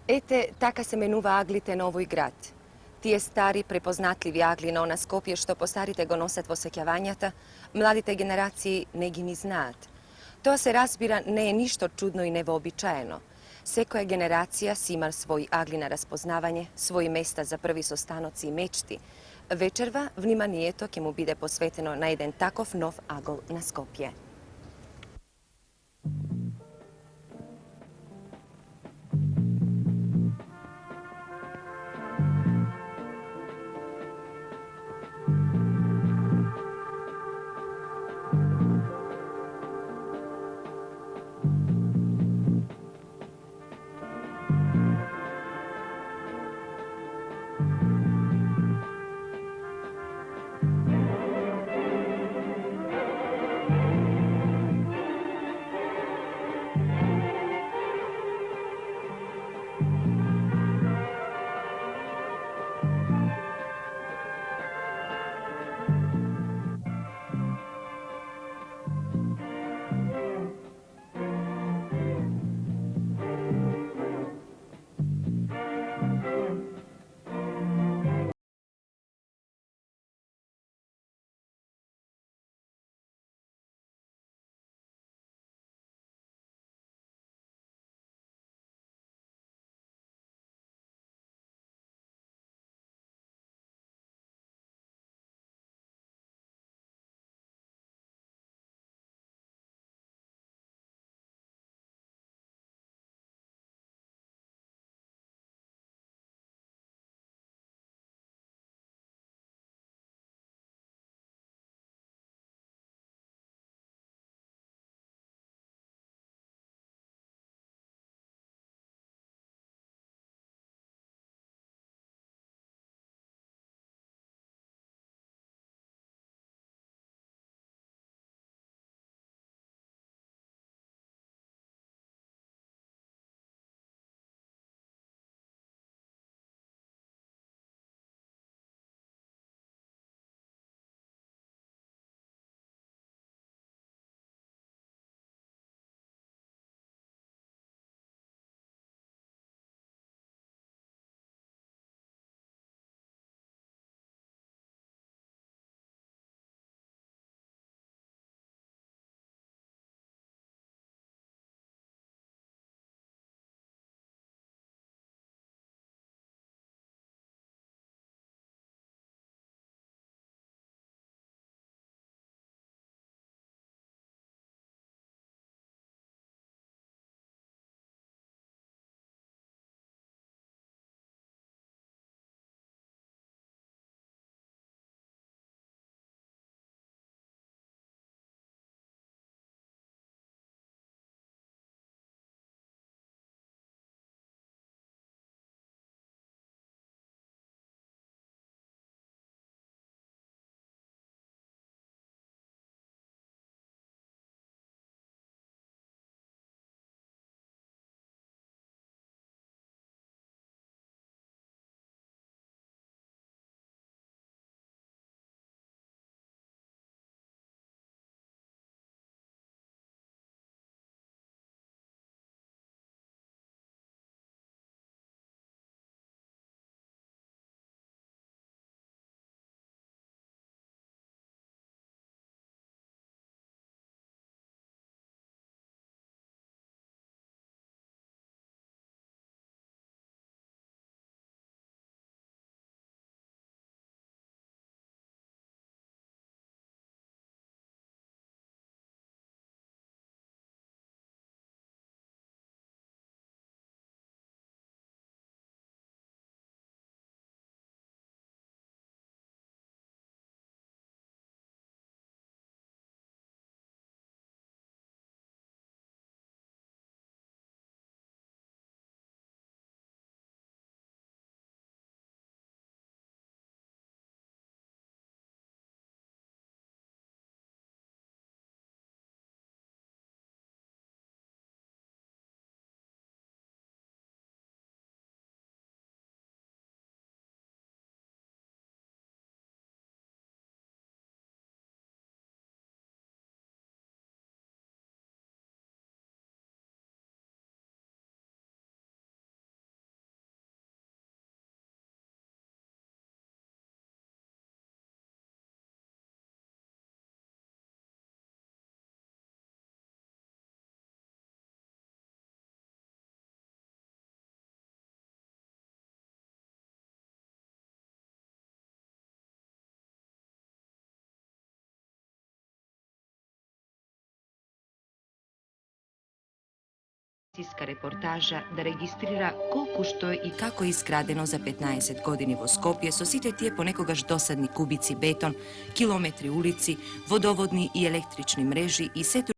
Ете, така се менува аглите на овој град. Тие стари, препознатливи агли на она Скопје што постарите го носат во сеќавањата, младите генерации не ги ни знаат. Тоа се разбира не е ништо чудно и невообичаено. Секоја генерација си има свој агли на распознавање, свои места за први состаноци и мечти. Вечерва, вниманието ќе му биде посветено на еден таков нов агол на Скопје. Televizijska reportaža da registrira koliko što je i kako je izgradeno za 15 godini vo Skopje, so site tije ponekogaž dosadni kubici beton, kilometri ulici, vodovodni i električni mreži i setu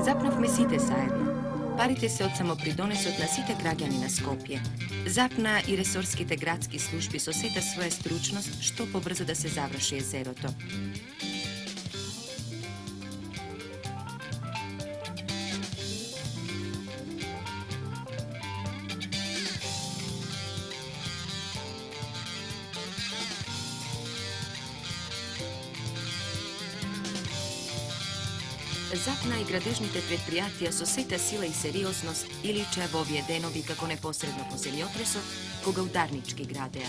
Zapnov mesite zajedno. Parite se od samopridonesot na site građani na Skopje. Zapna i resorskite gradski službi so seta svoja stručnost što pobrzo da se završi jezeroto. Zapna i gradežnite предприятия со сета сила и сериозност или че во овие денови како непосредно по земјотресот, кога ударнички градеа.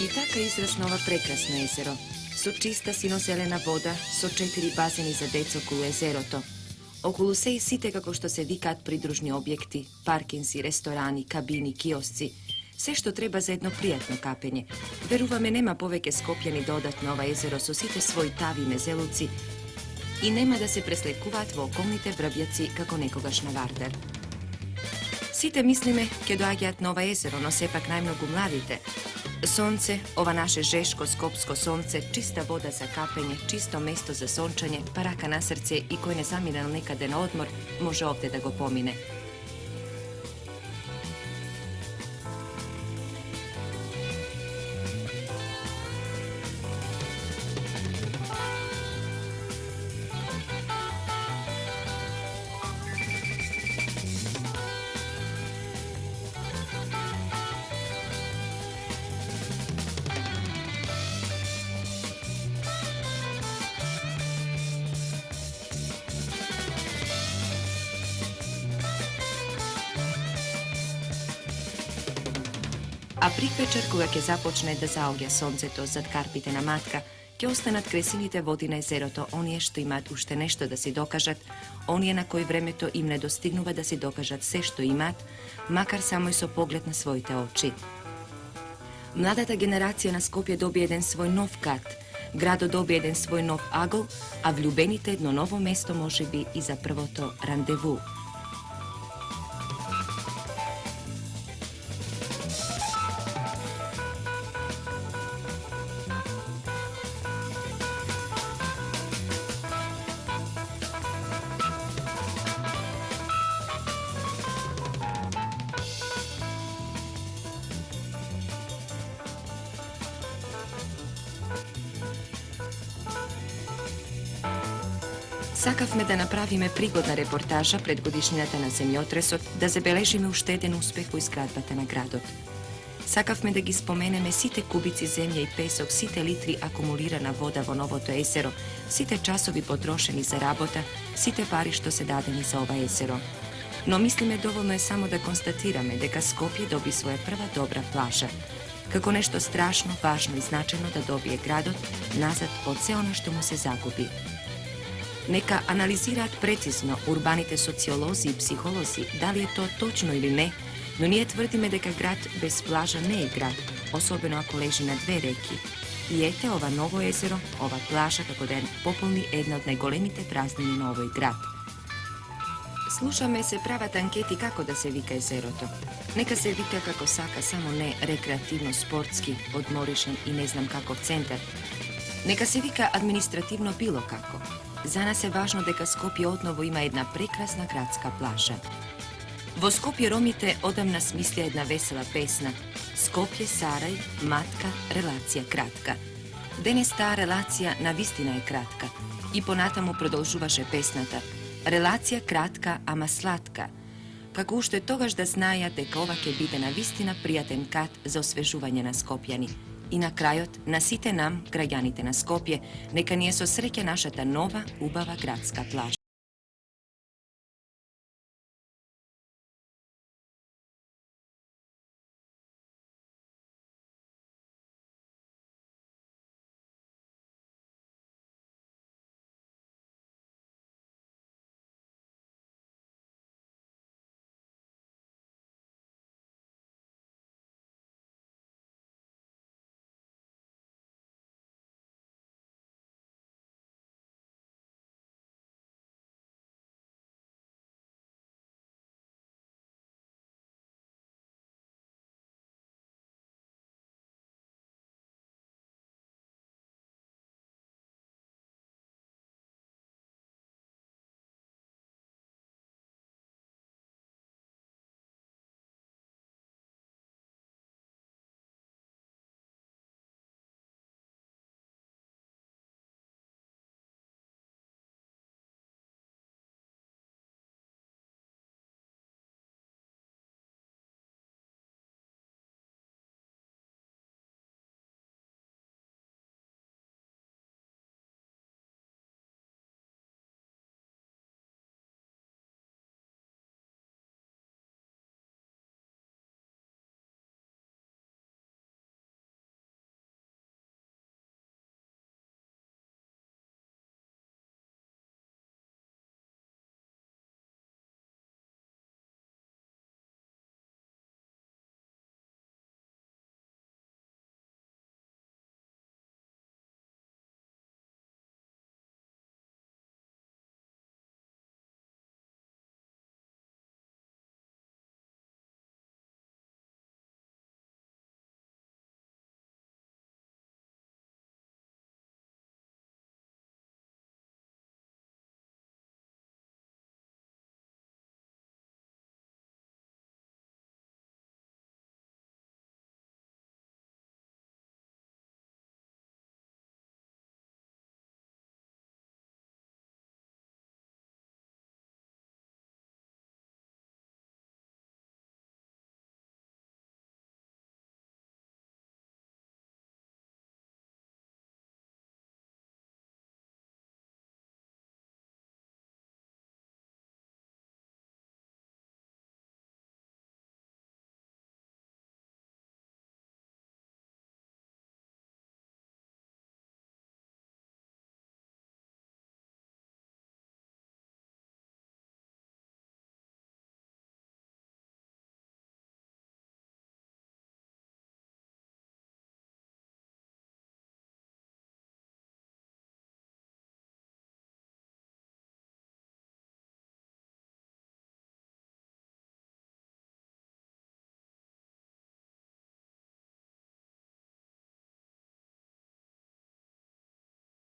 И така израснува прекрасно езеро, Со чиста синозелена вода, со 4 базени за деца околу езерото. Околу се и сите, како што се викаат, придружни објекти, паркинзи, ресторани, кабини, киосци. Се што треба за едно пријатно капење. Веруваме, нема повеќе скопјани да одат на ова езеро со сите своји тави мезелуци и нема да се преслекуваат во околните врвјаци како некогаш на Вардар. Сите мислиме ќе доаѓаат на ова езеро, но сепак најмногу младите. Сонце, ова наше жешко скопско сонце, чиста вода за капење, чисто место за сончање, па рака на срце и кој не заминал некаде на одмор, може овде да го помине. А приквечер, кога ќе започне да заоѓа сонцето зад карпите на матка, ќе останат кресините води на езерото оние што имаат уште нешто да си докажат, оние на кои времето им не достигнува да си докажат се што имаат, макар само и со поглед на своите очи. Младата генерација на Скопје доби еден свој нов кат, градот доби еден свој нов агол, а влюбените едно ново место можеби и за првото рандеву. Сакавме да направиме пригодна репортажа пред годишнината на земјотресот, да забележиме уште еден успех во изградбата на градот. Сакавме да ги споменеме сите кубици земја и песок, сите литри акумулирана вода во новото езеро, сите часови потрошени за работа, сите пари што се дадени за ова езеро. Но мислиме доволно е само да констатираме дека Скопје доби своја прва добра плажа. Како нешто страшно, важно и значено да добие градот назад од се она што му се загуби. Нека анализираат прецизно урбаните социолози и психолози дали е тоа точно или не, но ние тврдиме дека град без плажа не е град, особено ако лежи на две реки. И ете ова ново езеро, ова плажа како да пополни една од најголемите празнини на овој град. Слушаме се прават анкети како да се вика езерото. Нека се вика како сака, само не рекреативно, спортски, одморишен и не знам каков центар. Нека се вика административно било како. За нас е важно дека Скопје одново има една прекрасна градска плажа. Во Скопје ромите одамна смисля една весела песна Скопје, Сарај, матка, релација кратка. Денес таа релација навистина е кратка и понатаму продолжуваше песната Релација кратка, ама сладка. Како уште тогаш да знаеат дека ова ќе биде навистина пријатен кат за освежување на скопјани. И на крајот, на сите нам, граѓаните на Скопје, нека ни е со среќа нашата нова, убава градска плажа.